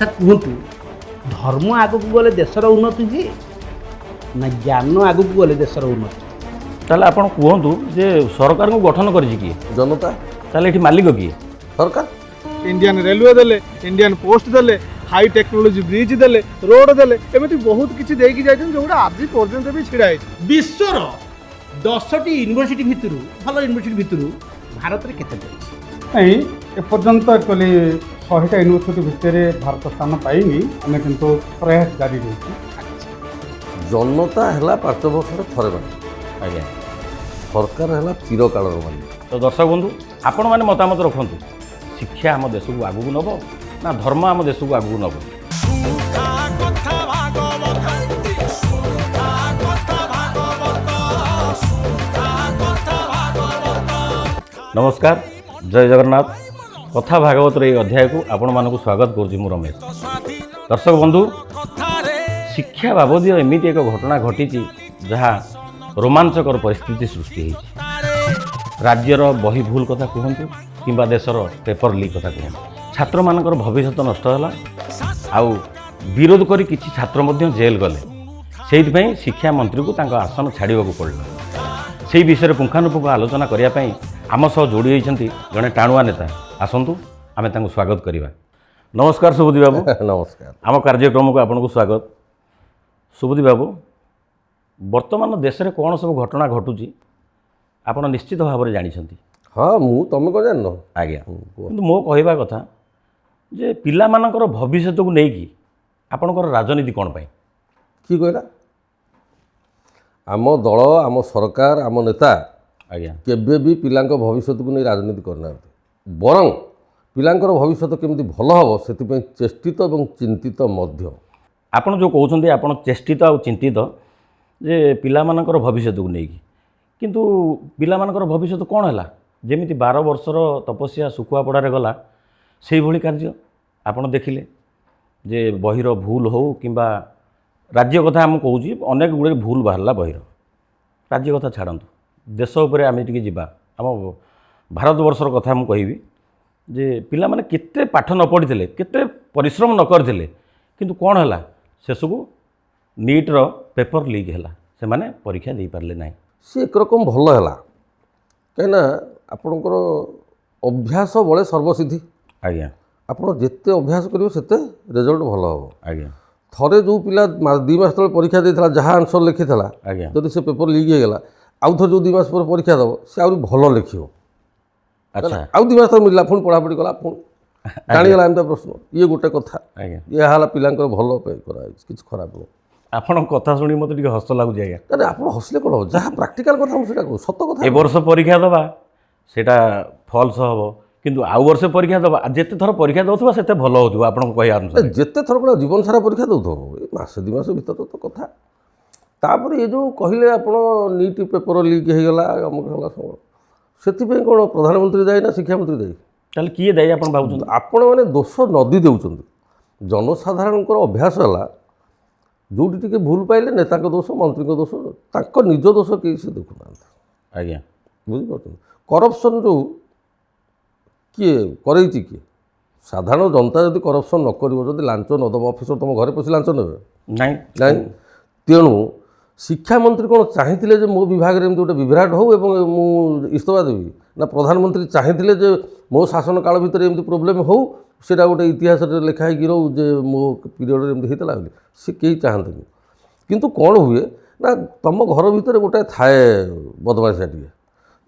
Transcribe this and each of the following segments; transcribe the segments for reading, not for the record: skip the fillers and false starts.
ଆଚ୍ଛା କୁହନ୍ତୁ, ଧର୍ମ ଆଗକୁ ଗଲେ ଦେଶର ଉନ୍ନତି ହୁଏ ନା ଜ୍ଞାନ ଆଗକୁ ଗଲେ ଦେଶର ଉନ୍ନତି? ତାହେଲେ ଆପଣ କୁହନ୍ତୁ ଯେ ସରକାରଙ୍କୁ ଗଠନ କରିଛି କିଏ? ଜନତା ତାହେଲେ ଏଠି ମାଲିକ କିଏ? ସରକାର। इंडियन रेलवे देले, इंडियन पोस्ट देले, हाई टेक्नोलोजी ब्रिज देले, रोड देले, एमती बहुत किसी देकी जाइछन जोडा आज पर्यंत भी छिड़ा है। विश्वर 10टी यूनिवर्सिटी भितरु भल यूनिवर्सिटी भितरु भारत रे केते पड़िछि? नहीं एपर्यंत एक्चुअली 100टा यूनिवर्सिटी भितर भारत स्थान पाइनी आम किंतु प्रयास जारी रही। जनता है 5 वर्ष थरे माने, आज्ञा सरकार है चिरकाल माने। तो दर्शक बंधु आपण मैंने मतामत रखु शिक्षा आम देश को आगू नब ना धर्म आम देश को आगू नब? नमस्कार, जय जगन्नाथ। कथा भागवत रे अध्याय को आपण मानक स्वागत करुँ मु रमेश। दर्शक बंधु शिक्षा बाबद एमती एक घटना घटी जहाँ रोमांचकर परिस्थिति सृष्टि होती। राज्यर बही भूल कथा कहतु कि देशर पेपर लीक कथा कहतु छात्र मानकर भविष्य नष्ट है। आउ विरोध करी किछि छात्र मध्य जेल गले। से शिक्षा मंत्री को आसन छाड़ा पड़ा। से विषय पुंखानुपुंख आलोचना करने आम सह जोड़ी होती जड़े टाणुआ नेता। आसतु आम स्वागत करवा। नमस्कार सुबुद्धि बाबू। नमस्कार। आम कार्यक्रम को आपको स्वागत। सुबुद्धि बाबू, वर्तमान देश में कौन सब घटना घटुची आप निश्चित भाव में जानते? हाँ मु तुम कौन जान? आज्ञा किंतु मो कहवा कथा जे पिला मानकर भविष्य को लेकिन आपणकर राजनीति कौन पाई कि कहला? आम दल, आम सरकार, आम नेता आज्ञा केबे भी पिलांक भविष्य को नहीं राजनीति करना, बरं पिलांकर भविष्य केमती भल हम से चेष्टित और चिंतित मध्य। आपण जो कहते आप चेष्टित आ चिंतित जे पिला मानकर भविष्य को लेकिन किंतु पिला मानकर भविष्य कौन है? जमी 12 वर्षर तपस्या सुखुआ पड़ारे गला से भली कार्य आपड़ देखिले जे बहिर भूल हो कि राज्य कथा आम कहूँ अनेक गुड़े भूल बाहरला बहिर। राज्य कथा छाड़तु देश उपरे आम टिके जिबा। आम भारत वर्षर कथा मु कहिबी जे पिला माने केते पाठ न पढ़ी केते परिश्रम न करथिले किंतु कौन है शेष को नीट्र पेपर लीक है से माने परीक्षा दे पारले नहीं। सी एक रकम भल है कहीं आपणकर अभ्यास बड़े सर्वसिद्धि। आज्ञा आपड़ जिते अभ्यास करेंगे सेते रिजल्ट भल हम। आज्ञा थरे जो पिला 2 मास तले परीक्षा देता जहाँ आंसर लिखी था आज्ञा जदि से पेपर लीक होगा आउ थे जो 2 मास पर परीक्षा दब से आहरी भल लिख। अच्छा आउ 2 मास तक मिलला पुणी पढ़ापढ़ी कला पुणी जाणीगला एमती प्रश्न। ये गोटे कथा आज्ञा ये है पिलांकर भल कि खराब नुह। आपण कथा शुणी मत हस लगुच। आज्ञा ना आप हसले कौन हम जहाँ प्राक्टिकाल कथा मुझे कहूँ सत कथा। ए वर्ष परीक्षा दबा सेटा फॉल्स हम किंतु आउ वर्ष परीक्षा दबा जिते थर परीक्षा दउथबा सेते भल होथबा आपण कहि अनुसार। जिते थर पड़ा जीवन सारा परीक्षा दउथबो मासे 2 मास भीतर तो कथा। तापर ये जो कहले आपण नीट पेपर लीक हो गला अमुक होला सब सेति कौन प्रधानमंत्री दायी ना शिक्षा मंत्री दायी? ताले किए दायी आपण भाबुछन? आपण माने दोष नदी देउछन। जनसाधारणकर अभ्यास है जोटी टिके भूल पाइले नेता दोष, मंत्री दोष, ताक निज दोष कहीं से देखुना। आज्ञा बुझिपार करप्शन जो किए करे किए साधारण जनता जदि करप्शन न कर लांच न दब ऑफिसर तुम घरे पशि लांच ने नहीं नहीं। तेणु शिक्षा मंत्री कौन चाहिए जे मो विभाग में गोटे विभ्राट हो मु इस्तीफा देवी ना प्रधानमंत्री चाहिए जे मो शासन काल भितर एमती प्रोब्लेम हो सेटा गोटे इतिहास लिखाई रो जे मो पीरियड एमती होता सी कहीं चाहते किंतु कौन हुए ना तुम घर भितर गोटे थाए बदमाशिया टे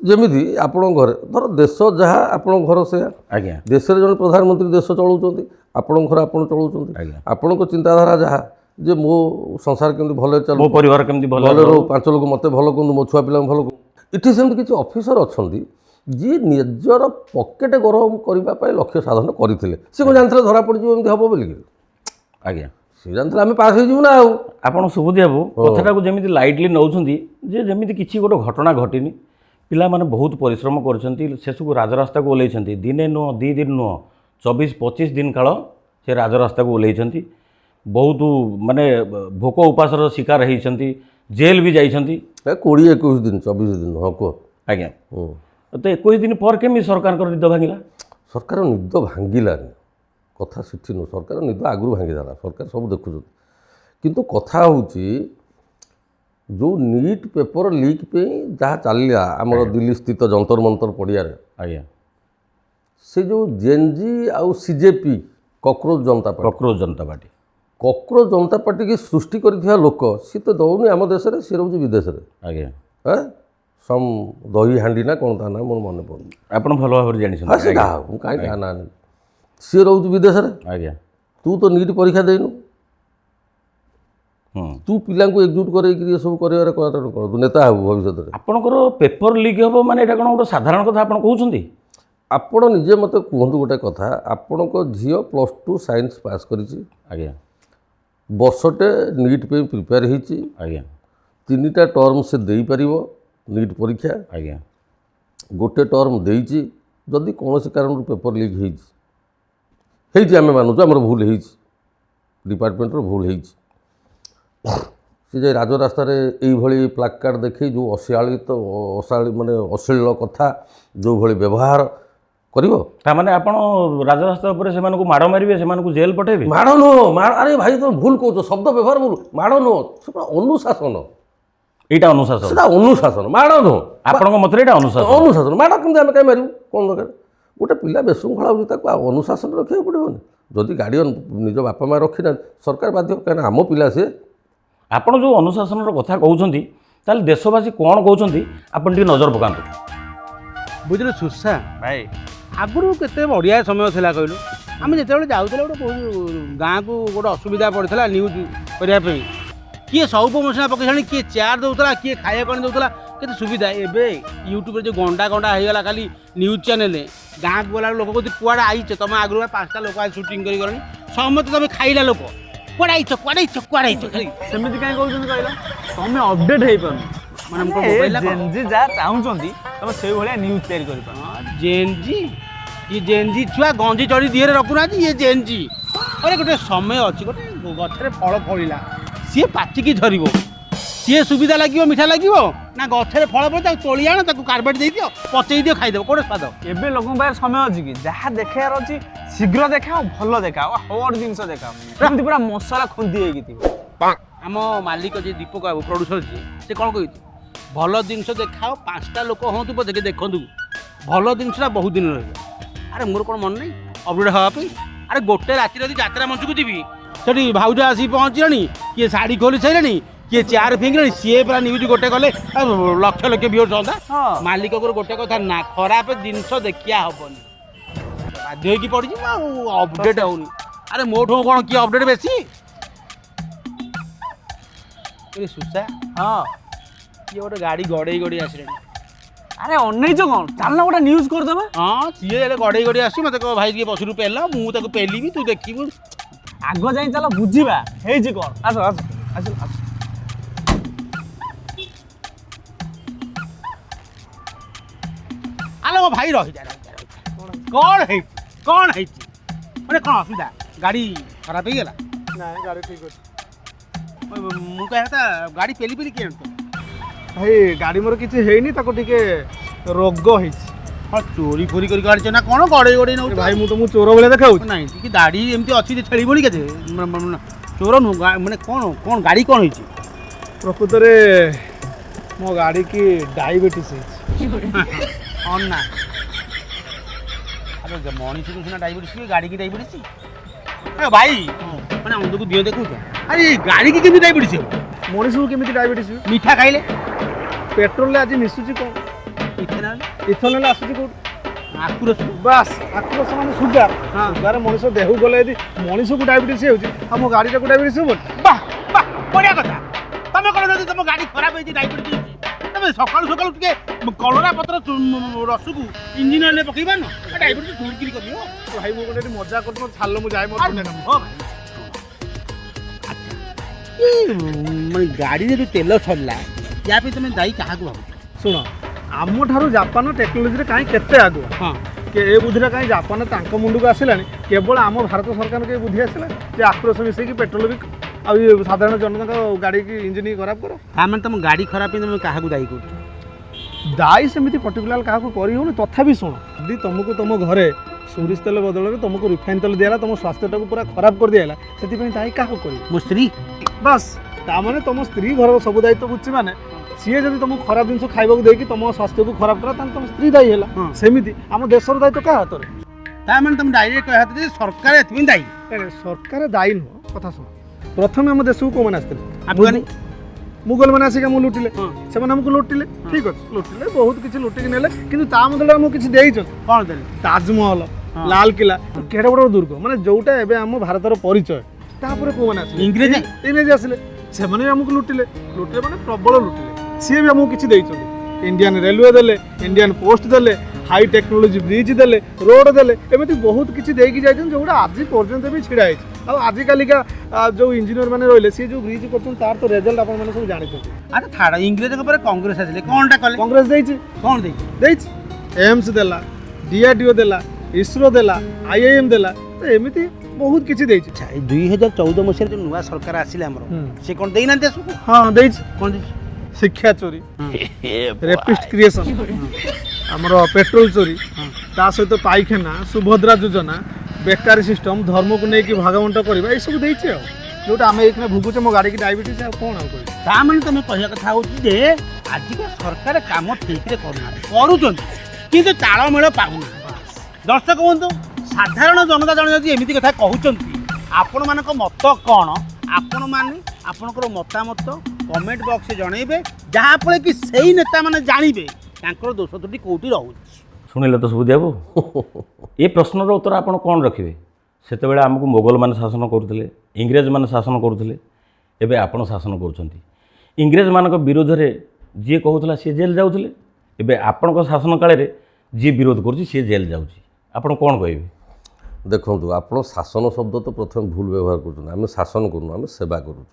जमी आपण घर धर देश जहाँ आपण घर से आज्ञा देश में जन प्रधानमंत्री देश चलाउछंती आपण घर आपण चलाउछंती आपण को चिंताधारा जहाँ जे मो संसार केमती भले चल मो परिवार केमती भले रो 5 लोग मते भलो कहूँ मो छुआ पिला भलो इठी सेमती किछि ऑफिसर अछंती जी निजर पकेट गरम करने लक्ष्य साधन करते से कौन जानते धरा पड़ एमती हम बोल। आज्ञा सी जानते आम पास हो ना आपण सुबुद्धि बाबू कथाटा को जमी लाइटली नौछंती जे जमी किसी गोटे घटना घटिनी पिला माने बहुत परिश्रम करछंती शेष को राजरास्ता को ओल्लैछंती दिने नुह 2 दिन नुह 24-25 दिन काल से राजरास्ता को ओल्लैछंती बहुत माने भोक उपासर शिकार होती जेल भी जाइछंती 20-21 दिन 24 दिन हाँ कह। आज्ञा तो 21 दिन पर केमी सरकार निद भांगिला? सरकार निद भांगिलानी କଥା ସେଠି ନୁହଁ। ସରକାର ନିଦ ଆଗରୁ ଭାଙ୍ଗିଦେଲା, ସରକାର ସବୁ ଦେଖୁଛନ୍ତି। କିନ୍ତୁ କଥା ହେଉଛି ଯେଉଁ ନିଟ୍ ପେପର ଲିକ୍ ପାଇଁ ଯାହା ଚାଲିଲା ଆମର ଦିଲ୍ଲୀ ସ୍ଥିତ ଯନ୍ତର ମନ୍ତର ପଡ଼ିଆରେ, ଆଜ୍ଞା ସେ ଯେଉଁ ଜେଏନ୍ଜି ଆଉ ସିଜେପି କକରୋଜ ଜନତା ପାର୍ଟି କକରୋଜ ଜନତା ପାର୍ଟିକି ସୃଷ୍ଟି କରିଥିବା ଲୋକ ସିଏ ତ ଦେଉନି ଆମ ଦେଶରେ, ସିଏ ରହୁଛି ବିଦେଶରେ। ଆଜ୍ଞା ସମ୍ ଦହି ହାଣ୍ଡି ନା କ'ଣ ତା ନା ମୋର ମନେ ପଡ଼ୁନି। ଆପଣ ଭଲ ଭାବରେ ଜାଣିଛନ୍ତି। ହଁ ସେଇଟା ମୁଁ କାହିଁ ତା ନା ନେବି। ସିଏ ରହୁଛି ବିଦେଶରେ। ଆଜ୍ଞା ତୁ ତ ନିଟ୍ ପରୀକ୍ଷା ଦେଇନୁ, ତୁ ପିଲାଙ୍କୁ ଏକଜୁଟ କରେଇକିରି ଏସବୁ କରିବାର କାରଣ କ'ଣ? ତୁ ନେତା ହେବୁ ଭବିଷ୍ୟତରେ। ଆପଣଙ୍କର ପେପର ଲିକ୍ ହେବ ମାନେ ଏଇଟା କ'ଣ ଗୋଟେ ସାଧାରଣ କଥା ଆପଣ କହୁଛନ୍ତି? ଆପଣ ନିଜେ ମୋତେ କୁହନ୍ତୁ ଗୋଟେ କଥା, ଆପଣଙ୍କ ଝିଅ +2 ସାଇନ୍ସ ପାସ୍ କରିଛି, ଆଜ୍ଞା ବର୍ଷଟେ ନିଟ୍ ପାଇଁ ପ୍ରିପେୟାର ହେଇଛି, ଆଜ୍ଞା 3ଟା ଟର୍ମ ସେ ଦେଇପାରିବ ନିଟ୍ ପରୀକ୍ଷା, ଆଜ୍ଞା ଗୋଟେ ଟର୍ମ ଦେଇଛି। ଯଦି କୌଣସି କାରଣରୁ ପେପର ଲିକ୍ ହେଇଛି ଆମେ ମାନୁଛୁ ଆମର ଭୁଲ ହେଇଛି, ଡିପାର୍ଟମେଣ୍ଟର ଭୁଲ ହେଇଛି। ସେ ଯାଇ ରାଜରାସ୍ତାରେ ଏଇଭଳି ପ୍ଲାକାର୍ଡ଼ ଦେଖେଇ ଯେଉଁ ମାନେ ଅଶ୍ଳୀଳ କଥା ଯେଉଁଭଳି ବ୍ୟବହାର କରିବ, ତାମାନେ ଆପଣ ରାଜରାସ୍ତା ଉପରେ ସେମାନଙ୍କୁ ମାଡ଼ ମାରିବେ, ସେମାନଙ୍କୁ ଜେଲ୍ ପଠାଇବେ? ମାଡ଼ ନୁହଁ, ଆରେ ଭାଇ ତମେ ଭୁଲ କହୁଛ, ଶବ୍ଦ ବ୍ୟବହାର ଭୁଲ। ମାଡ଼ ନୁହଁ, ସେଟା ଅନୁଶାସନ, ଏଇଟା ଅନୁଶାସନ, ସେଟା ଅନୁଶାସନ, ମାଡ଼ ନୁହଁ। ଆପଣଙ୍କ ମତରେ ଏଇଟା ଅନୁଶାସନ। ମାଡ଼ କେମିତି ଆମେ କାହିଁ ମାରିବୁ? କ'ଣ ଦରକାର? ଗୋଟେ ପିଲା ବିଶୃଙ୍ଖଳା ହେଉଛି ତାକୁ ଆଉ ଅନୁଶାସନ ରଖିବାକୁ ପଡ଼ିବନି? ଯଦି ଗାର୍ଡ଼ିଆନ୍ ନିଜ ବାପା ମା' ରଖିନାହାନ୍ତି ସରକାର ବାଧ୍ୟ, କାହିଁକିନା ଆମ ପିଲା ସିଏ। ଆପଣ ଯେଉଁ ଅନୁଶାସନର କଥା କହୁଛନ୍ତି ତାହେଲେ ଦେଶବାସୀ କ'ଣ କହୁଛନ୍ତି ଆପଣ ଟିକେ ନଜର ପକାନ୍ତୁ। ବୁଝିଲୁ ସୁଶା ଭାଇ, ଆଗରୁ କେତେ ବଢ଼ିଆ ସମୟ ଥିଲା କହିଲୁ। ଆମେ ଯେତେବେଳେ ଯାଉଥିଲେ ଗୋଟେ ଗାଁକୁ ଗୋଟେ ଅସୁବିଧା ପଡ଼ିଥିଲା ନ୍ୟୁଜ୍ କରିବା ପାଇଁ, କିଏ ସବୁ ମସିନା ପକେଇଲାଣି, କିଏ ଚେୟାର ଦେଉଥିଲା, କିଏ ଖାଇବା ପାଣି ଦେଉଥିଲା, କେତେ ସୁବିଧା। ଏବେ ୟୁଟ୍ୟୁବରେ ଯେଉଁ ଗଣ୍ଡା ହେଇଗଲା ଖାଲି ନ୍ୟୁଜ୍ ଚ୍ୟାନେଲ୍, ଗାଁକୁ ଗଲାବେଳେ ଲୋକ କହୁଛି କୁଆଡ଼େ ଆଇଛ ତମେ, ଆଗରୁ 5ଟା ଲୋକ ଆଜି ସୁଟିଂ କରି ଗଲେଣି, ସମସ୍ତେ ତମେ ଖାଇଲା ଲୋକ କୁଆଡ଼େ ଆଇଛ ଖାଲି ସେମିତି କାହିଁ କହୁଛନ୍ତି କହିଲ? ତମେ ଅପଡେଟ୍ ହେଇପାରୁନ, ମାନେ ଜେନ୍ଜି ଯାହା ଚାହୁଁଛନ୍ତି ତମେ ସେଇଭଳିଆ ନ୍ୟୁଜ୍ ତିଆରି କରିପାରୁନ। ଜେନ୍ଜି ଛୁଆ ଗଞ୍ଜି ଚଢ଼ି ଦିହରେ ରଖୁନାହାନ୍ତି, ଇଏ ଜେନ୍ଜି। ଆରେ ଗୋଟେ ସମୟ ଅଛି, ଗୋଟେ ଗଛରେ ଫଳ ଫଳିଲା, ସିଏ ପାଚିକି ଝରିବ, ସିଏ ସୁବିଧା ଲାଗିବ, ମିଠା ଲାଗିବ ନା ଗଛରେ ଫଳ ଫଳି ତାକୁ ତୋଳି ଆଣ, ତାକୁ କାର୍ବାଇଟ୍ ଦେଇଦିଅ, ପଚେଇ ଦିଅ, ଖାଇଦେବ, କୋଉଟା ସ୍ୱାଦ? ଏବେ ଲୋକଙ୍କ ପାଖରେ ସମୟ ଅଛି କି? ଯାହା ଦେଖେଇବାର ଅଛି ଶୀଘ୍ର ଦେଖାଅ, ଭଲ ଦେଖାଅ, ହଟ୍ ଜିନିଷ ଦେଖାଅ, ଏମିତି ପୁରା ମସଲା ଖୁନ୍ଦି ହେଇକି ଥିବ। ଆମ ମାଲିକ ଯିଏ ଦୀପକ ବାବୁ ପ୍ରଡ୍ୟୁସର ଯିଏ, ସେ କ'ଣ କହିଛି, ଭଲ ଜିନିଷ ଦେଖାଅ, 5ଟା ଲୋକ ହୁଅନ୍ତୁ ପଛକେ ଦେଖନ୍ତୁ, ଭଲ ଜିନିଷଟା ବହୁତ ଦିନ ରହିବ। ଆରେ ମୋର କ'ଣ ମନେ ନାହିଁ ଅପଡେଟ୍ ହେବା ପାଇଁ? ଆରେ ଗୋଟେ ରାତିରେ ଯଦି ଯାତ୍ରା ମଞ୍ଚକୁ ଯିବି, ସେଠି ଭାଉଜ ଆସିକି ପହଞ୍ଚିଲାଣି, କିଏ ଶାଢ଼ୀ ଖୋଲି ସାରିଲାଣି, କିଏ ଚେୟାର ଫିଙ୍ଗିଲାଣି, ସିଏ ପୁରା ନ୍ୟୁଜ୍ ଗୋଟେ କଲେ ଲକ୍ଷ ଲକ୍ଷ ଭିଉର୍ସ ହୁଅନ୍ତା। ମାଲିକଙ୍କର ଗୋଟେ କଥା ନା, ଖରାପ ଜିନିଷ ଦେଖିଆ ହବନି, ବାଧ୍ୟ ହେଇକି ପଡ଼ିଛି ଆଉ ଅପଡେଟ୍ ହଉନି। ଆରେ ମୋଠୁ କ'ଣ କିଏ ଅପଡେଟ୍ ବେଶୀ? ସୁଶା ହଁ, କିଏ ଗୋଟେ ଗାଡ଼ି ଗଡ଼େଇ ଆସିଲାଣି। ଆରେ ଅନେଇଛ କ'ଣ? ଚାଲୁନ ଗୋଟେ ନ୍ୟୁଜ୍ କରିଦେବା। ହଁ, ସିଏ ହେଲେ ଗଡ଼େଇ ଆସୁଛି, ମୋତେ କହିବ ଭାଇ ଟିକେ ପଛରୁ ପେଲ, ମୁଁ ତାକୁ ପେଲିବି, ତୁ ଦେଖିବୁ। ଆଗ ଯାଇ ଚାଲ ବୁଝିବା ହେଇଛି କ'ଣ। ଆସ ଆସ ଆସ ଆସ। ଆଲୋ ଭାଇ ରହିଯା, କ'ଣ ହେଇଛି ମାନେ କ'ଣ ଅସୁବିଧା? ଗାଡ଼ି ଖରାପ ହେଇଗଲା? ନାଇଁ ଗାଡ଼ି ଠିକ୍ ଅଛି ମୁଁ କହିବା କଥା, ଗାଡ଼ି ପେଲି କିଏ ଆଣୁଛ? ଭାଇ ଗାଡ଼ି ମୋର କିଛି ହେଇନି, ତାକୁ ଟିକେ ରୋଗ ହେଇଛି। ହଁ, ଚୋରି ଫୋରି କରି ଗାଡ଼ିଛ ନା କ'ଣ? ଗଡ଼େଇ ନେଉଛି ଭାଇ ମୁଁ ତମକୁ ଚୋର ଭଳିଆ ଦେଖାଉଛି? ନାଇଁ, ଟିକେ ଦାଢ଼ି ଏମିତି ଅଛି ଯେ ଛେଳି ଭଳି କେତେ, ଚୋର ନୁହଁ ମାନେ କ'ଣ ଗାଡ଼ି କ'ଣ ହେଇଛି? ପ୍ରକୃତରେ ମୋ ଗାଡ଼ି କି ଡାଇବେଟିସ୍ ହେଇଛି। ହଁ ନା, ଆରେ ମଣିଷକୁ ସିନା ଡାଇବେଟିସ୍, ଗାଡ଼ିକି ଡାଇବେଟିସ୍? ଭାଇ ମାନେ ଅନ୍ଦକୁ ଦିଅ ଦେଖୁଛ, ଆରେ ଗାଡ଼ିକି କେମିତି ଡାଇବେଟିସ୍ ହେବ? ମଣିଷକୁ କେମିତି ଡାଇବେଟିସ୍? ମିଠା ଖାଇଲେ, ପେଟ୍ରୋଲରେ ଆଜି ମିଶୁଛି କ'ଣ? ଇଥନଲ୍ ଆସୁଛି କୋଉଠୁ? ଆଖୁ ରସ। ବାସ୍, ଆଖୁ ରସ ମାନେ ସୁଗାର। ସୁଗାର ମଣିଷ ଦେହକୁ ଗଲେ ଯଦି ମଣିଷକୁ ଡାଇବେଟିସ୍ ହେଉଛି, ଆଉ ମୋ ଗାଡ଼ିଟାକୁ ଡାଇବେଟିସ୍ ହେବନି? ବାଃ ବାଃ, ବଢ଼ିଆ କଥା। ତମେ କ'ଣ ଯଦି ତମ ଗାଡ଼ି ଖରାପ ହେଇଛି, ଡାଇବେଟିସ୍ ହେଇଛି, ତମେ ସକାଳୁ ଟିକେ କଲରା ପତ୍ର ରସକୁ ଇଞ୍ଜିନ ଅଏଲ୍ରେ ପକେଇବା ନା, ଡାଇବେଟିସ୍ ଚୁରିକିରି କରିବ। ଭାଇ ମୁଁ ଗୋଟେ ମଜା କରୁଛି, ଛାଲ ମୁଁ ଯାଏ ମୋର ମାନେ ଗାଡ଼ିରେ ଯେଉଁ ତେଲ ସରିଲା, ୟା ପାଇଁ ତମେ ଦାୟୀ କାହାକୁ ଭାବୁଛ? ଶୁଣ, ଆମଠାରୁ ଜାପାନ ଟେକ୍ନୋଲୋଜିରେ କାହିଁ କେତେ ଆଗୁଆ, ହଁ, ଏ ବୁଦ୍ଧିଟା କାହିଁ ଜାପାନ ତାଙ୍କ ମୁଣ୍ଡକୁ ଆସିଲାଣି, କେବଳ ଆମ ଭାରତ ସରକାରଙ୍କ ଏ ବୁଦ୍ଧି ଆସିଲାଣି ଯେ ଆଖୁ ରସ ମିଶେଇକି ପେଟ୍ରୋଲ ବି ଆଉ ସାଧାରଣ ଜନତାଙ୍କ ଗାଡ଼ିକି ଇଞ୍ଜିନ ଖରାପ କର। ମାନେ ତମ ଗାଡ଼ି ଖରାପ ପାଇଁ ତମେ କାହାକୁ ଦାୟୀ କରୁଛ? ଦାୟୀ ସେମିତି ପର୍ଟିକୁଲାର କାହାକୁ କରିହେଉନି, ତଥାପି ଶୁଣ, ଯଦି ତୁମକୁ ତୁମ ଘରେ ସୋରିଷ ତେଲ ବଦଳରେ ତୁମକୁ ରିଫାଇନ୍ ତେଲ ଦିଆହେଲା ତୁମ ସ୍ୱାସ୍ଥ୍ୟଟାକୁ ପୁରା ଖରାପ କରିଦିଆହେଲା ସେଥିପାଇଁ ଦାୟୀ କାହାକୁ କରିବ ମୋ ସ୍ତ୍ରୀ ବାସ୍ ତାମାନେ ତୁମ ସ୍ତ୍ରୀ ଘରର ସବୁ ଦାୟିତ୍ୱ ବୁଝିଛି ମାନେ ସିଏ ଯଦି ତୁମକୁ ଖରାପ ଜିନିଷ ଖାଇବାକୁ ଦେଇକି ତୁମ ସ୍ୱାସ୍ଥ୍ୟକୁ ଖରାପ କଲା ତାହେଲେ ତୁମ ସ୍ତ୍ରୀ ଦାୟୀ ହେଲା ସେମିତି ଆମ ଦେଶର ଦାୟିତ୍ୱ କାହା ହାତରେ ତା ମାନେ ତମେ ଡାଇରେକ୍ଟ କହିବା ଯେ ସରକାର ଏଥିପାଇଁ ଦାୟୀ ସରକାର ଦାୟୀ ନୁହଁ କଥା ଶୁଣ ପ୍ରଥମେ ଆମ ଦେଶକୁ କୋଉମାନେ ଆସିଥିଲେ ଆଫଗାନି ମୁଗଲ ମାନେ ଆସିକି ଆମକୁ ଲୁଟିଲେ ସେମାନେ ଆମକୁ ଲୁଟିଲେ ଠିକ୍ ଅଛି ଲୁଟିଲେ ବହୁତ କିଛି ଲୁଟିକି ନେଲେ କିନ୍ତୁ ତା ବଦଳରେ ଆମକୁ କିଛି ଦେଇଛନ୍ତି କ'ଣ ଦେଲେ ତାଜମହଲ ଲାଲକିଲ୍ଲା କେଡ଼େ ବଡ଼ ଦୁର୍ଗ ମାନେ ଯୋଉଟା ଏବେ ଆମ ଭାରତର ପରିଚୟ ତାପରେ କୋଉମାନେ ଆସିଲେ ଇଂରେଜ ଆସିଲେ ସେମାନେ ବି ଆମକୁ ଲୁଟିଲେ ମାନେ ପ୍ରବଳ ଲୁଟିଲେ ସିଏ ବି ଆମକୁ କିଛି ଦେଇଛନ୍ତି ଇଣ୍ଡିଆନ୍ ରେଲୱେ ଦେଲେ ଇଣ୍ଡିଆନ୍ ପୋଷ୍ଟ ଦେଲେ ହାଇ ଟେକ୍ନୋଲୋଜି ବ୍ରିଜ୍ ଦେଲେ ରୋଡ଼ ଦେଲେ ଏମିତି ବହୁତ କିଛି ଦେଇକି ଯାଇଛନ୍ତି ଯୋଉଟା ଆଜି ପର୍ଯ୍ୟନ୍ତ ବି ଛିଡ଼ା ହେଇଛି ଆଉ ଆଜିକାଲିକା ଯୋଉ ଇଞ୍ଜିନିୟର ମାନେ ରହିଲେ ସିଏ ଯୋଉ ବ୍ରିଜ୍ କରୁଛନ୍ତି ତାର ତ ରେଜଲ୍ଟ ଆପଣମାନେ ସବୁ ଜାଣିଛନ୍ତି ଆରେ ଛାଡ଼ ଇଂରେଜଙ୍କ ପରେ କଂଗ୍ରେସ ଆସିଲେ କ'ଣଟା କଲେ କଂଗ୍ରେସ ଦେଇଛି କ'ଣ ଦେଇଛି ଏମ୍ସ ଦେଲା DRDO ଦେଲା ଇସ୍ରୋ ଦେଲା IIM ଦେଲା ତ ଏମିତି ବହୁତ କିଛି ଦେଇଛି ଆଚ୍ଛା ଏଇ 2014 ମସିହାରେ ଯେଉଁ ନୂଆ ସରକାର ଆସିଲେ ଆମର ସେ କ'ଣ ଦେଇନାହାନ୍ତି ଆସକୁ ହଁ ଦେଇଛି କ'ଣ ଦେଇଛି ଶିକ୍ଷା ଚୋରି ରେପିଷ୍ଟ କ୍ରିଏସନ୍ ଆମର ପେଟ୍ରୋଲ ଚୋରି ତା ସହିତ ପାଇଖାନା ସୁଭଦ୍ରା ଯୋଜନା ବେକାରୀ ସିଷ୍ଟମ ଧର୍ମକୁ ନେଇକି ଭାଗବଣ୍ଟ କରିବା ଏସବୁ ଦେଇଛି ଆଉ ଯୋଉଟା ଆମେ ଏଇখানে ଭୋଗୁଛେ ମୋ ଗାଡ଼ିକି ଡାଇବେଟିସ୍ ଆଉ କ'ଣ ଆଉ କରିବି ତା ମାନେ ତମେ କହିବା କଥା ହେଉଛି ଯେ ଆଜିକା ସରକାର କାମ ଠିକରେ କରୁନାହାନ୍ତି କରୁଛନ୍ତି କିନ୍ତୁ ତାଳମେଳ ପାଉନାହାନ୍ତି ଦର୍ଶକ ବନ୍ଧୁ ସାଧାରଣ ଜନତା ଜଣେ ଯଦି ଏମିତି କଥା କହୁଛନ୍ତି ଆପଣମାନଙ୍କ ମତ କ'ଣ ଆପଣମାନେ ଆପଣଙ୍କର ମତାମତ କମେଣ୍ଟ ବକ୍ସରେ ଜଣେଇବେ ଯାହାଫଳରେ କି ସେଇ ନେତାମାନେ ଜାଣିବେ ତାଙ୍କର ଦୋଷ ତ୍ରୁଟି କେଉଁଠି ରହୁଛି ଶୁଣିଲେ ତ ସୁବୁଦ୍ଧି ବାବୁ ଏ ପ୍ରଶ୍ନର ଉତ୍ତର ଆପଣ କ'ଣ ରଖିବେ ସେତେବେଳେ ଆମକୁ ମୋଗଲମାନେ ଶାସନ କରୁଥିଲେ ଇଂରେଜମାନେ ଶାସନ କରୁଥିଲେ ଏବେ ଆପଣ ଶାସନ କରୁଛନ୍ତି ଇଂରେଜମାନଙ୍କ ବିରୋଧରେ ଯିଏ କହୁଥିଲା ସିଏ ଜେଲ୍ ଯାଉଥିଲେ ଏବେ ଆପଣଙ୍କ ଶାସନ କାଳରେ ଯିଏ ବିରୋଧ କରୁଛି ସିଏ ଜେଲ୍ ଯାଉଛି ଆପଣ କ'ଣ କହିବେ ଦେଖନ୍ତୁ ଆପଣ ଶାସନ ଶବ୍ଦ ତ ପ୍ରଥମେ ଭୁଲ ବ୍ୟବହାର କରୁଛନ୍ତି ଆମେ ଶାସନ କରୁନୁ ଆମେ ସେବା କରୁଛୁ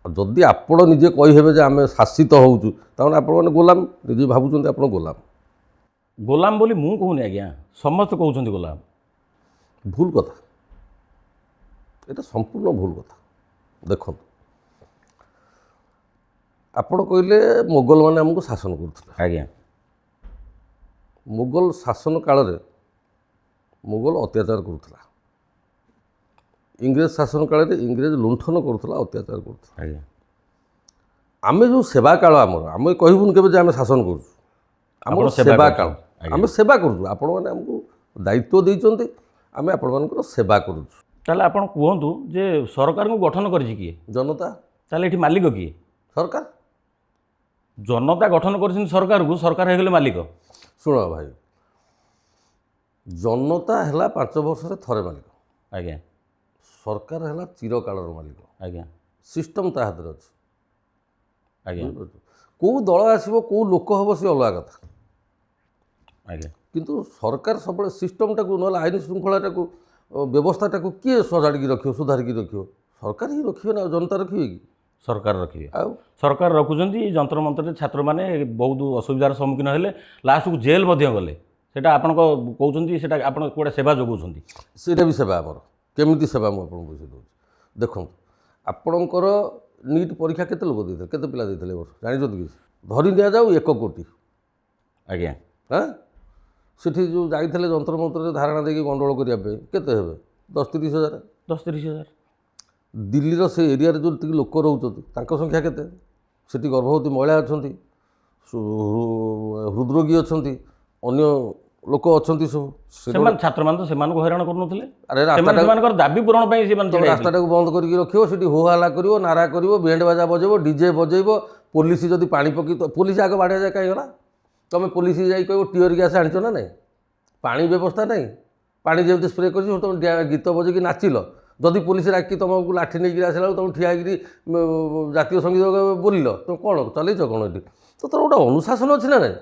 ଆଉ ଯଦି ଆପଣ ନିଜେ କହିହେବେ ଯେ ଆମେ ଶାସିତ ହେଉଛୁ ତାମାନେ ଆପଣମାନେ ଗୋଲାମ ନିଜେ ଭାବୁଛନ୍ତି ଆପଣ ଗୋଲାମ ଗୋଲାମ ବୋଲି ମୁଁ କହୁନି ଆଜ୍ଞା ସମସ୍ତେ କହୁଛନ୍ତି ଗୋଲାମ ଭୁଲ କଥା এটা সম্পূর্ণ ভুল কথা দেখুন ଆପଣ କହିଲେ ମୋଗଲମାନେ ଆମକୁ ଶାସନ କରୁଥିଲେ ଆଜ୍ଞା ମୋଗଲ ଶାସନ କାଳରେ ମୋଗଲ ଅତ୍ୟାଚାର କରୁଥିଲା ଇଂରେଜ ଶାସନ କାଳରେ ଇଂରେଜ ଲୁଣ୍ଠନ କରୁଥିଲା ଅତ୍ୟାଚାର କରୁଥିଲା ଆଜ୍ଞା ଆମେ ଯେଉଁ ସେବା କାଳ ଆମର ଆମେ କହିବୁନି କେବେ ଯେ ଆମେ ଶାସନ କରୁଛୁ ଆମର ସେବା କାଳ ଆମେ ସେବା କରୁଛୁ ଆପଣମାନେ ଆମକୁ ଦାୟିତ୍ୱ ଦେଇଛନ୍ତି ଆମେ ଆପଣମାନଙ୍କର ସେବା କରୁଛୁ ତାହେଲେ ଆପଣ କୁହନ୍ତୁ ଯେ ସରକାରଙ୍କୁ ଗଠନ କରିଛି କିଏ ଜନତା ତାହେଲେ ଏଠି ମାଲିକ କିଏ ସରକାର ଜନତା ଗଠନ କରିଛନ୍ତି ସରକାରକୁ ସରକାର ହେଇଗଲେ ମାଲିକ ଶୁଣ ଭାଇ ଜନତା ହେଲା 5 ବର୍ଷରେ ଥରେ ମାଲିକ ଆଜ୍ଞା ସରକାର ହେଲା ଚିରକାଳର ମାଲିକ ଆଜ୍ଞା ସିଷ୍ଟମ ତା ହାତରେ ଅଛି ଆଜ୍ଞା କେଉଁ ଦଳ ଆସିବ କେଉଁ ଲୋକ ହେବ ସେ ଅଲଗା କଥା ଆଜ୍ଞା କିନ୍ତୁ ସରକାର ସବୁବେଳେ ସିଷ୍ଟମଟାକୁ ନହେଲେ ଆଇନ ଶୃଙ୍ଖଳାଟାକୁ ବ୍ୟବସ୍ଥାଟାକୁ କିଏ ସଜାଡ଼ିକି ରଖିବ ସୁଧାରିକି ରଖିବ ସରକାର ହିଁ ରଖିବେ ନା ଜନତା ରଖିବେ କି ସରକାର ରଖିବେ ଆଉ ସରକାର ରଖୁଛନ୍ତି ଯନ୍ତ୍ର ମନ୍ତ୍ରରେ ଛାତ୍ରମାନେ ବହୁତ ଅସୁବିଧାର ସମ୍ମୁଖୀନ ହେଲେ ଲାଷ୍ଟକୁ ଜେଲ୍ ମଧ୍ୟ ଗଲେ ସେଇଟା ଆପଣଙ୍କ କହୁଛନ୍ତି ସେଇଟା ଆପଣ କୁଆଡ଼େ ସେବା ଯୋଗାଉଛନ୍ତି ସେଇଟା ବି ସେବା ଆମର କେମିତି ସେବା ମୁଁ ଆପଣଙ୍କୁ ବୁଝେଇ ଦେଉଛି ଦେଖନ୍ତୁ ଆପଣଙ୍କର ନିଟ୍ ପରୀକ୍ଷା କେତେ ଲୋକ ଦେଇଥିଲେ କେତେ ପିଲା ଦେଇଥିଲେ ଏ ବର୍ଷ ଜାଣିଛନ୍ତି କି ଧରି ନିଆଯାଉ 1 କୋଟି ଆଜ୍ଞା ହାଁ ସେଠି ଯେଉଁ ଯାଇଥିଲେ ଯନ୍ତ୍ର ମନ୍ତ୍ରରେ ଧାରଣା ଦେଇକି ଗଣ୍ଡଗୋଳ କରିବା ପାଇଁ କେତେ ହେବେ 10-30 ହଜାର 10-30 ହଜାର ଦିଲ୍ଲୀର ସେ ଏରିଆରେ ଯେତିକି ଲୋକ ରହୁଛନ୍ତି ତାଙ୍କ ସଂଖ୍ୟା କେତେ ସେଠି ଗର୍ଭବତୀ ମହିଳା ଅଛନ୍ତି ହୃଦରୋଗୀ ଅଛନ୍ତି ଅନ୍ୟ ଲୋକ ଅଛନ୍ତି ସବୁ ସେମାନେ ଛାତ୍ରମାନେ ତ ସେମାନଙ୍କୁ ହଇରାଣ କରୁନଥିଲେ ଆରେ ସେମାନଙ୍କର ଦାବି ପୂରଣ ପାଇଁ ସେମାନେ ରାସ୍ତାଟାକୁ ବନ୍ଦ କରିକି ରଖିବ ସେଠି ହୋ ହାଲା କରିବ ନାରା କରିବ ବେଣ୍ଡ ବାଜା ବଜେଇବ ଡିଜେ ବଜେଇବ ପୋଲିସ ଯଦି ପାଣି ପକେଇ ପୋଲିସ ଆଗ ବାଡ଼ିଆ ଯାଏ କାହିଁ ଗଲା ତୁମେ ପୋଲିସ ଯାଇ କହିବ ଟିୟର ଗ୍ୟାସ୍ ଆଣିଛ ନା ନାହିଁ ପାଣି ବ୍ୟବସ୍ଥା ନାହିଁ ପାଣି ଯେମିତି ସ୍ପ୍ରେ କରିଛି ତୁମେ ଗୀତ ବଜେଇକି ନାଚିଲ ଯଦି ପୋଲିସ ରାଖି ତୁମକୁ ଲାଠି ନେଇକି ଆସିଲା ବେଳକୁ ତୁମେ ଠିଆ ହେଇକିରି ଜାତୀୟ ସଙ୍ଗୀତ ବୋଲିଲ ତୁମେ କ'ଣ ଚଲେଇଛ କ'ଣ ଏଠି ତ ତୋର ଗୋଟେ ଅନୁଶାସନ ଅଛି ନା ନାହିଁ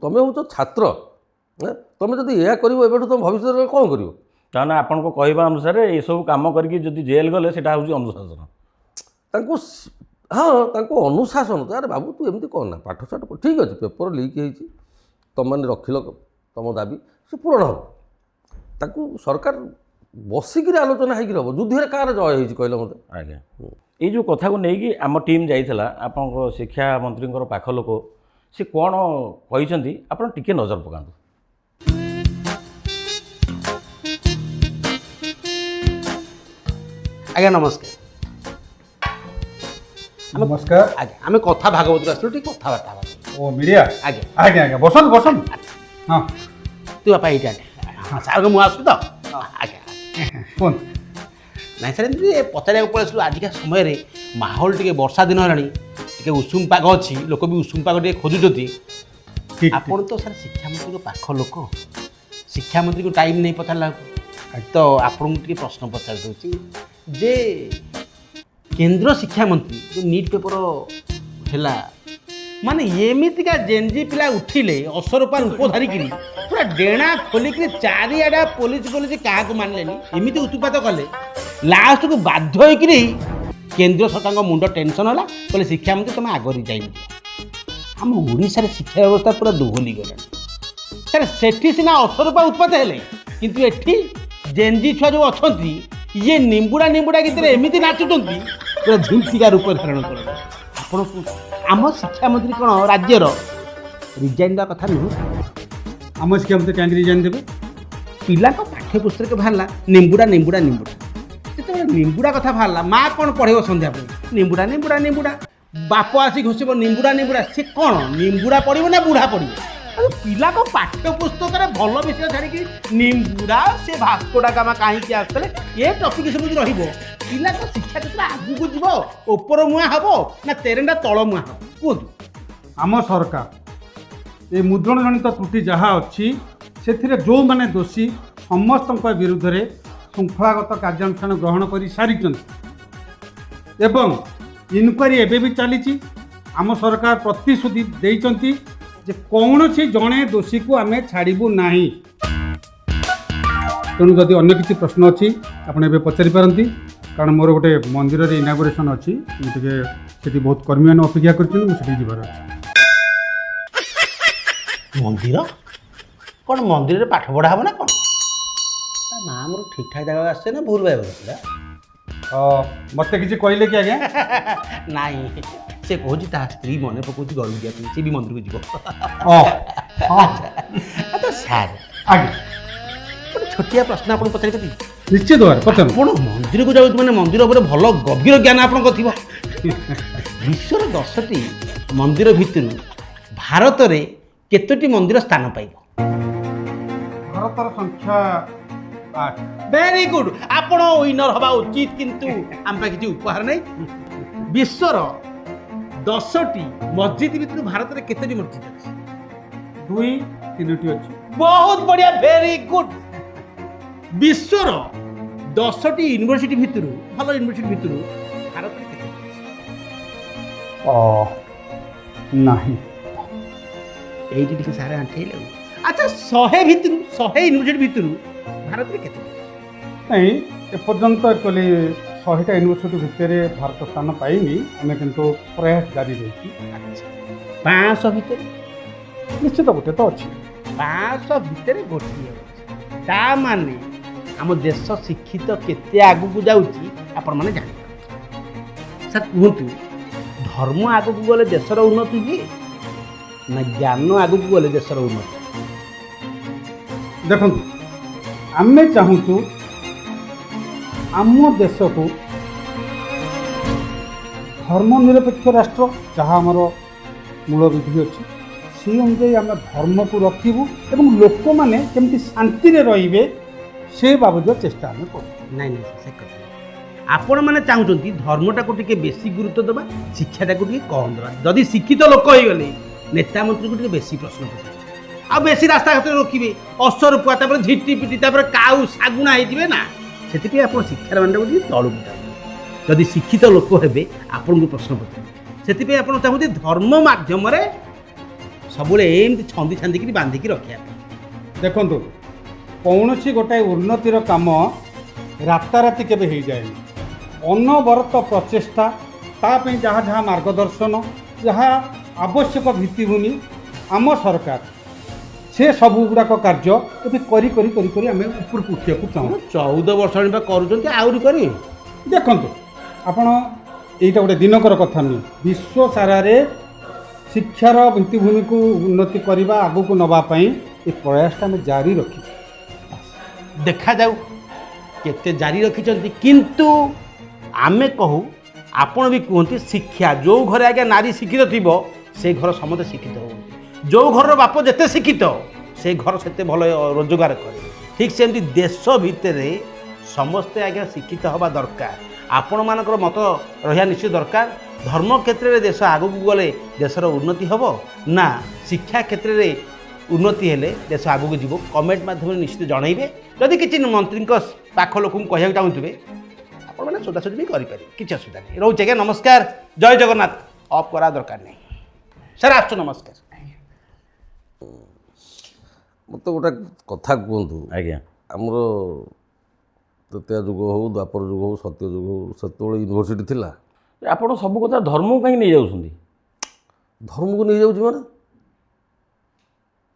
ତୁମେ ହେଉଛ ଛାତ୍ର ତୁମେ ଯଦି ଏହା କରିବ ଏବେଠୁ ତୁମେ ଭବିଷ୍ୟତରେ କ'ଣ କରିବ ତାହେଲେ ଆପଣଙ୍କ କହିବା ଅନୁସାରେ ଏସବୁ କାମ କରିକି ଯଦି ଜେଲ୍ ଗଲେ ସେଇଟା ହେଉଛି ଅନୁଶାସନ ତାଙ୍କୁ ହଁ ତାଙ୍କୁ ଅନୁଶାସନ ଆରେ ବାବୁ ତୁ ଏମିତି କର ନା ପାଠଶାଠ ଠିକ୍ ଅଛି ପେପର ଲିକ୍ ହେଇଛି ତୁମମାନେ ରଖିଲ ତୁମ ଦାବି ସେ ପୂରଣ ହେବ ତାକୁ ସରକାର ବସିକିରି ଆଲୋଚନା ହେଇକି ହେବ ଯୁଦ୍ଧରେ କାହାର ଜୟ ହେଇଛି କହିଲେ ମୋତେ ଆଜ୍ଞା ଏଇ ଯେଉଁ କଥାକୁ ନେଇକି ଆମ ଟିମ୍ ଯାଇଥିଲା ଆପଣଙ୍କ ଶିକ୍ଷା ମନ୍ତ୍ରୀଙ୍କର ପାଖ ଲୋକ ସେ କ'ଣ କହିଛନ୍ତି ଆପଣ ଟିକେ ନଜର ପକାନ୍ତୁ ଆଜ୍ଞା ନମସ୍କାର। ନମସ୍କାର। ଆଜ୍ଞା ଆମେ କଥା ଭାଗବତରୁ ଆସିଲୁ ଟିକେ କଥାବାର୍ତ୍ତା ହେବା। ଓ ମିଡ଼ିଆ ଆଜ୍ଞା ଆଜ୍ଞା ଆଜ୍ଞା ବସନ୍ତୁ ବସନ୍ତୁ। ହଁ ତୁ ବାପା ଏଇଟା ହଁ ସାର୍ ମୁଁ ଆସୁଛି ତ ଆଜ୍ଞା କୁହନ୍ତୁ। ନାଇଁ ସାର୍ ଏମିତି ପଚାରିବାକୁ ପଳେଇଥିଲୁ ଆଜିକା ସମୟରେ ମାହୋଲ ଟିକେ ବର୍ଷା ଦିନ ହେଲାଣି ଟିକେ ଉଷୁମ ପାଗ ଅଛି ଲୋକ ବି ଉଷୁମ ପାଗ ଟିକେ ଖୋଜୁଛନ୍ତି। ଠିକ୍ ଆପଣ ତ ସାର୍ ଶିକ୍ଷାମନ୍ତ୍ରୀଙ୍କ ପାଖ ଲୋକ ଶିକ୍ଷାମନ୍ତ୍ରୀଙ୍କୁ ଟାଇମ୍ ନେଇ ପଚାରିଲା ତ ଆପଣଙ୍କୁ ଟିକେ ପ୍ରଶ୍ନ ପଚାରି ଦେଉଛି ଯେ କେନ୍ଦ୍ର ଶିକ୍ଷାମନ୍ତ୍ରୀ ଯେଉଁ ନିଟ୍ ପେପର ହେଲା ମାନେ ଏମିତିକା ଜେନ୍ଜି ପିଲା ଉଠିଲେ ଅସରପା ରୂପ ଧରିକିରି ପୁରା ଡେଣା ଖୋଲିକିରି ଚାରିଆଡ଼େ ପୋଲିସ କାହାକୁ ମାନିଲେନି ଏମିତି ଉତ୍ପାତ କଲେ ଲାଷ୍ଟକୁ ବାଧ୍ୟ ହୋଇକିରି କେନ୍ଦ୍ର ସରକାରଙ୍କ ମୁଣ୍ଡ ଟେନସନ୍ ହେଲା କହିଲେ ଶିକ୍ଷାମନ୍ତ୍ରୀ ତୁମେ ଆଗରେ ଯାଇନି ଆମ ଓଡ଼ିଶାରେ ଶିକ୍ଷା ବ୍ୟବସ୍ଥା ପୁରା ଦୋହଲି ଗଲାଣି ସାର୍ ସେଠି ସିନା ଅସରପା ଉତ୍ପାତ ହେଲେ କିନ୍ତୁ ଏଠି ଜେନ୍ଜି ଛୁଆ ଯେଉଁ ଅଛନ୍ତି ଇଏ ନିମ୍ବୁଡ଼ା ଗୀତରେ ଏମିତି ନାଚୁଛନ୍ତି ପୁରା ଝିମ୍ପିକା ରୂପ ଧାରଣ କରନ୍ତି ଆପଣ ଆମ ଶିକ୍ଷାମନ୍ତ୍ରୀ କ'ଣ ରାଜ୍ୟର ରିଜାଇନ୍ ଦେବା କଥା ନୁହଁ ଆମ ଶିକ୍ଷାମନ୍ତ୍ରୀ କାହିଁକି ରିଜାଇନ୍ ଦେବେ? ପିଲାଙ୍କ ପାଠ୍ୟପୁସ୍ତକ ବାହାରିଲା ନିମ୍ବୁଡ଼ା ଯେତେବେଳେ ନିମ୍ବୁଡ଼ା କଥା ବାହାରିଲା ମା କ'ଣ ପଢ଼େଇବ ସନ୍ଧ୍ୟାବେଳେ ନିମ୍ବୁଡ଼ା ବାପ ଆସି ଘୋଷିବ ନିମ୍ବୁଡ଼ା ସେ କ'ଣ ନିମ୍ବୁଡ଼ା ପଡ଼ିବ ନା ବୁଢ଼ା ପଡ଼ିବ ଆଉ ପିଲାଙ୍କ ପାଠ୍ୟପୁସ୍ତକରେ ଭଲ ବିଷୟ ଛାଡ଼ିକି ନିମ୍ବୁଡ଼ା ସେ ଭାସ୍କୋଡା ଗାମା କାହିଁକି ଆସିଥିଲେ ଏ ଟପିକ୍ ସବୁ ରହିବ ପିଲାଙ୍କ ଶିକ୍ଷା କ୍ଷେତ୍ର ଆଗକୁ ଯିବ ଉପର ମୁହାଁ ହେବ ନା ତେରେଣ୍ଡା ତଳ ମୁହାଁ ହେବ କୁହନ୍ତୁ। ଆମ ସରକାର ଏ ମୁଦ୍ରଣ ଜନିତ ତ୍ରୁଟି ଯାହା ଅଛି ସେଥିରେ ଯେଉଁମାନେ ଦୋଷୀ ସମସ୍ତଙ୍କ ବିରୁଦ୍ଧରେ ଶୃଙ୍ଖଳାଗତ କାର୍ଯ୍ୟାନୁଷ୍ଠାନ ଗ୍ରହଣ କରି ସାରିଛନ୍ତି ଏବଂ ଇନକ୍ୱାରି ଏବେ ବି ଚାଲିଛି। ଆମ ସରକାର ପ୍ରତିଶ୍ରୁତି ଦେଇଛନ୍ତି ଯେ କୌଣସି ଜଣେ ଦୋଷୀକୁ ଆମେ ଛାଡ଼ିବୁ ନାହିଁ। ତେଣୁ ଯଦି ଅନ୍ୟ କିଛି ପ୍ରଶ୍ନ ଅଛି ଆପଣ ଏବେ ପଚାରିପାରନ୍ତି କାରଣ ମୋର ଗୋଟେ ମନ୍ଦିରରେ ଇନାଗୁରେସନ୍ ଅଛି ମୁଁ ଟିକେ ସେଠି ବହୁତ କର୍ମୀମାନେ ଅପେକ୍ଷା କରିଛନ୍ତି ମୁଁ ସେଠିକି ଯିବାର ଅଛି। ମନ୍ଦିର କ'ଣ ମନ୍ଦିରରେ ପାଠ ପଢ଼ା ହେବ ନା କ'ଣ ତା ମା ଆମର ଠିକ୍ ଠାକ୍ ଜାଗାକୁ ଆସିছে ନା ଭୁଲ ଭାଇ ଆସିଲା ମୋତେ କିଛି କହିଲେ କି ଆଜ୍ଞା? ନାଇଁ ସେ କହୁଛି ତା ସ୍ତ୍ରୀ ମନେ ପକାଉଛି ଘରକୁ ଯିବା ପାଇଁ ସେ ବି ମନ୍ଦିରକୁ ଯିବ। ଆଚ୍ଛା ସାର୍ ଆଜ୍ଞା ଗୋଟେ ଛୋଟିଆ ପ୍ରଶ୍ନ ଆପଣଙ୍କୁ ପଚାରିପାରିବି? ନିଶ୍ଚିତ ଭାବରେ ପଚାରନ୍ତୁ। ଆପଣ ମନ୍ଦିରକୁ ଯାଉଛନ୍ତି ମାନେ ମନ୍ଦିର ଉପରେ ଭଲ ଗଭୀର ଜ୍ଞାନ ଆପଣଙ୍କର ଥିବ। ବିଶ୍ୱର 10ଟି ମନ୍ଦିର ଭିତରୁ ଭାରତରେ କେତୋଟି ମନ୍ଦିର ସ୍ଥାନ ପାଇବ? ଭାରତର ସଂଖ୍ୟା 8। ଭେରି ଗୁଡ୍ ଆପଣ ୱିନର ହେବା ଉଚିତ କିନ୍ତୁ ଆମ ପାଇଁ କିଛି ଉପହାର ନାହିଁ। ବିଶ୍ୱର 10ଟି ମସଜିଦ ଭିତରୁ ଭାରତରେ କେତୋଟି ମସଜିଦ ଅଛି? 2-3ଟି ଅଛି। ବହୁତ ବଢିଆ ଭେରି ଗୁଡ୍। ବିଶ୍ୱର 10ଟି ୟୁନିଭର୍ସିଟି ଭିତରୁ ଭଲ ୟୁନିଭର୍ସିଟି ଭିତରୁ ଭାରତରେ କେତୋଟି ଅଛି? ନାହିଁ। এইটি ଟିକେ ସାରେ ଆଣ୍ଠେଇଲେ। ଆଚ୍ଛା 100 ଭିତରୁ 100 ୟୁନିଭର୍ସିଟି ଭିତରୁ ଭାରତରେ କେତେ? ନାଇଁ ଏପର୍ଯ୍ୟନ୍ତ ଆକ୍ଚୁଆଲି 100ଟା ୟୁନିଭର୍ସିଟି ଭିତରେ ଭାରତ ସ୍ଥାନ ପାଇନି ଆମେ କିନ୍ତୁ ପ୍ରୟାସ ଜାରି ରହିଛି। 500 ଭିତରେ ନିଶ୍ଚିତ ଗୋଟେ ତ ଅଛି। 500 ଭିତରେ ଗୋଟିଏ ଅଛି। ତା ମାନେ ଆମ ଦେଶ ଶିକ୍ଷିତ କେତେ ଆଗକୁ ଯାଉଛି ଆପଣମାନେ ଜାଣିବେ। ସାର୍ କୁହନ୍ତୁ ଧର୍ମ ଆଗକୁ ଗଲେ ଦେଶର ଉନ୍ନତି ହୁଏ ନା ଜ୍ଞାନ ଆଗକୁ ଗଲେ ଦେଶର ଉନ୍ନତି? ଦେଖନ୍ତୁ ଆମେ ଚାହୁଁଛୁ ଆମ ଦେଶକୁ ଧର୍ମ ନିରପେକ୍ଷ ରାଷ୍ଟ୍ର ଯାହା ଆମର ମୂଳ ବିଧି ଅଛି ସେହି ଅନୁଯାୟୀ ଆମେ ଧର୍ମକୁ ରଖିବୁ ଏବଂ ଲୋକମାନେ କେମିତି ଶାନ୍ତିରେ ରହିବେ ସେ ବାବଦ ଚେଷ୍ଟା ଆମେ କରୁ। ନାଇଁ ନାଇଁ ସେ କଥା ଆପଣମାନେ ଚାହୁଁଛନ୍ତି ଧର୍ମଟାକୁ ଟିକେ ବେଶୀ ଗୁରୁତ୍ୱ ଦେବା ଶିକ୍ଷାଟାକୁ ଟିକେ କମ୍ ଦେବା। ଯଦି ଶିକ୍ଷିତ ଲୋକ ହେଇଗଲେ ନେତା ମନ୍ତ୍ରୀକୁ ଟିକେ ବେଶୀ ପ୍ରଶ୍ନ ପଚାରିବେ ଆଉ ବେଶୀ ରାସ୍ତାଘାଟରେ ରୋକିବେ ଅସରପୁଆ ତାପରେ ଝିଟି ପିଟି ତାପରେ କାଉ ଶାଗୁଣା ହେଇଯିବେ ନା। ସେଥିପାଇଁ ଆପଣ ଶିକ୍ଷାର ମାনଟାକୁ ଟିକେ ତଳକୁ ଯାଆନ୍ତୁ। ଯଦି ଶିକ୍ଷିତ ଲୋକ ହେବେ ଆପଣଙ୍କୁ ପ୍ରଶ୍ନ ପଚାରିବେ ସେଥିପାଇଁ ଆପଣ ଚାହୁଁଛନ୍ତି ଧର୍ମ ମାଧ୍ୟମରେ ସବୁବେଳେ ଏମିତି ଛନ୍ଦି ଛାନ୍ଦିକିରି ବାନ୍ଧିକି ରଖିବା ପାଇଁ। ଦେଖନ୍ତୁ କୌଣସି ଗୋଟାଏ ଉନ୍ନତିର କାମ ରାତାରାତି କେବେ ହେଇଯାଏନି। ଅନବରତ ପ୍ରଚେଷ୍ଟା ତା ପାଇଁ ଯାହା ଯାହା ମାର୍ଗଦର୍ଶନ ଯାହା ଆବଶ୍ୟକ ଭିତ୍ତିଭୂମି ଆମ ସରକାର ସେ ସବୁ ଗୁଡ଼ାକ କାର୍ଯ୍ୟ ଏବେ କରି କରି କରି କରି ଆମେ ଉପରକୁ ଉଠିବାକୁ ଚାହୁଁ। 14 ବର୍ଷ ବା କରୁଛନ୍ତି ଆହୁରି କରିବେ। ଦେଖନ୍ତୁ ଆପଣ ଏଇଟା ଗୋଟେ ଦିନକର କଥା ନୁହେଁ। ବିଶ୍ୱ ସାରାରେ ଶିକ୍ଷାର ଭିତ୍ତିଭୂମିକୁ ଉନ୍ନତି କରିବା ଆଗକୁ ନେବା ପାଇଁ ଏ ପ୍ରୟାସଟା ଆମେ ଜାରି ରଖିଛୁ। ଦେଖାଯାଉ କେତେ ଜାରି ରଖିଛନ୍ତି କିନ୍ତୁ आमे कहू आपण भी कहते शिक्षा जो घरे आज्ञा नारी शिक्षित थी से घर समस्ते शिक्षित हो जो घर बाप जिते शिक्षित से घर से भल रोजगार करे ठीक सेमती देश भितर समस्ते आज्ञा शिक्षित हवा दरकार आपण मानकर मत रहा निश्चित दरकार धर्म क्षेत्र में देश आगक गले देशर उन्नति हम ना शिक्षा क्षेत्र में उन्नति हेले देश आगक जीव कमेंट माध्यम निश्चित जनइबे जदि किसी मंत्री पाख लोक कह चाहूे आपण मैंने सोदासोदी भी करें किसी असुविधा नहीं रोचे आज्ञा नमस्कार जय जगन्नाथ अफ करा दरकार नहीं सर आसु नमस्कार मत गोटे कथा कहतु आज्ञा आमर तृतीय जुग हो द्वापर जुग हो सत्य जुग हो से यूनिवर्सिटी थिला ଆପଣ ସବୁ କଥା ଧର୍ମକୁ କାହିଁକି ନେଇଯାଉଛନ୍ତି धर्म को नहीं जाऊँ माने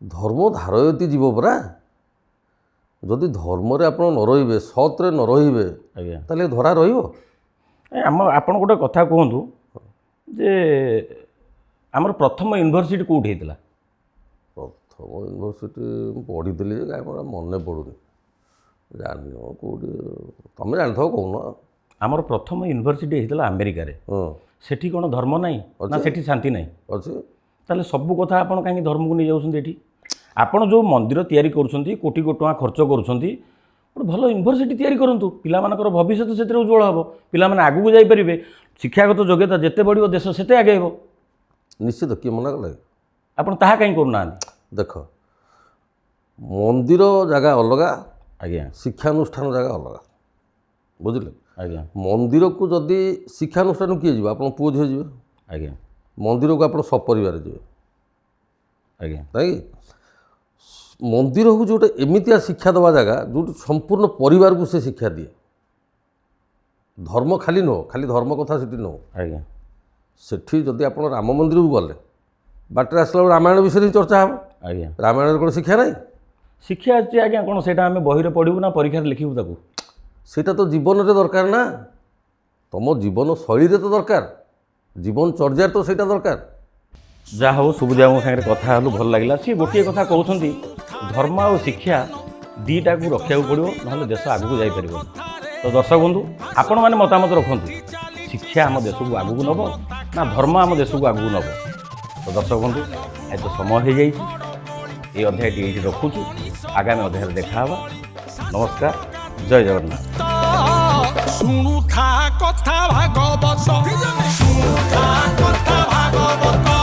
धर्म धारयती जीव परा जदि धर्म आप न रे सत्रे न रे ଆଜ୍ଞା ताले धरा रहिबो ଆପଣ ଗୋଟେ କଥା କୁହନ୍ତୁ ଯେ ଆମର ପ୍ରଥମ ୟୁନିଭର୍ସିଟି କେଉଁଠି ହେଇଥିଲା प्रथम यूनिवर्सिटी पढ़ी मन पड़ूनी जान कौटी तुम जान कौन ଆମର ପ୍ରଥମ ୟୁନିଭର୍ସିଟି ହେଇଥିଲା ଆମେରିକାରେ हाँ ସେଠି କ'ଣ ଧର୍ମ ନାହିଁ ନା ସେଠି ଶାନ୍ତି ନାହିଁ अच्छे ତାହେଲେ ସବୁ କଥା ଆପଣ କାହିଁକି ଧର୍ମକୁ ନେଇଯାଉଛନ୍ତି ଏଠି ଆପଣ ଯେଉଁ ମନ୍ଦିର ତିଆରି କରୁଛନ୍ତି କୋଟି କୋଟି ଟଙ୍କା ଖର୍ଚ୍ଚ କରୁଛନ୍ତି ଗୋଟେ ଭଲ ୟୁନିଭର୍ସିଟି ତିଆରି କରନ୍ତୁ ପିଲାମାନଙ୍କର ଭବିଷ୍ୟତ ସେଥିରେ ଉଜ୍ଜ୍ୱଳ ହେବ ପିଲାମାନେ ଆଗକୁ ଯାଇପାରିବେ ଶିକ୍ଷାଗତ ଯୋଗ୍ୟତା ଯେତେ ବଢ଼ିବ ଦେଶ ସେତେ ଆଗେଇବ निश्चित किए मना कला ଆପଣ ତାହା କାହିଁକି କରୁନାହାନ୍ତି देख मंदिर जगह अलग ଆଜ୍ଞା शिक्षानुष्ठान जगह अलग बुझे ଆଜ୍ଞା मंदिर को जदि शिक्षानुष्ठान किए जी आप पुओ झील जी ଆଜ୍ଞା मंदिर को आप सपरिवार जी ଆଜ୍ଞା नहीं मंदिर को जो एमतिया शिक्षा देवा जगह जो संपूर्ण परिवार को से शिक्षा दिए धर्म खाली नुह खाली धर्म कथा से नुह ଆଜ୍ଞା सेठी जदि आप राम मंदिर को गले बाटर आसला रामायण विषय ही चर्चा हम ଆଜ୍ଞା रामायण कौन शिक्षा नहीं ଶିକ୍ଷା ଅଛି ଆଜ୍ଞା କ'ଣ ସେଇଟା ଆମେ ବହିରେ ପଢ଼ିବୁ ନା ପରୀକ୍ଷାରେ ଲେଖିବୁ ତାକୁ सेटा तो जीवन रे दरकार ना तुम जीवन शैली रे तो दरकार जीवन चर्या तो सेटा दरकार ଯାହା ହଉ ସୁବୁଦ୍ଧିବାବୁଙ୍କ ସାଙ୍ଗରେ କଥା ହେଲୁ ଭଲ ଲାଗିଲା ସିଏ ଗୋଟିଏ କଥା କହୁଛନ୍ତି ଧର୍ମ ଆଉ ଶିକ୍ଷା ଦୁଇଟାକୁ ରଖିବାକୁ ପଡ଼ିବ ନହେଲେ ଦେଶ ଆଗକୁ ଯାଇପାରିବନି ତ ଦର୍ଶକ ବନ୍ଧୁ ଆପଣମାନେ ମତାମତ ରଖନ୍ତୁ ଶିକ୍ଷା ଆମ ଦେଶକୁ ଆଗକୁ ନେବ ନା ଧର୍ମ ଆମ ଦେଶକୁ ଆଗକୁ ନେବ ତ ଦର୍ଶକ ବନ୍ଧୁ ଆଜି ତ ସମୟ ହେଇଯାଇଛି এই ଅଧ୍ୟାୟଟି ଏଇଠି ରଖୁଛୁ ଆଗାମୀ ଅଧ୍ୟାୟରେ ଦେଖା ହେବା ନମସ୍କାର ଜୟ ଜଗନ୍ନାଥ ଶୁଣୁଥା କଥା ଭାଗବତ ଶୁଣୁଥା କଥା ଭାଗବତ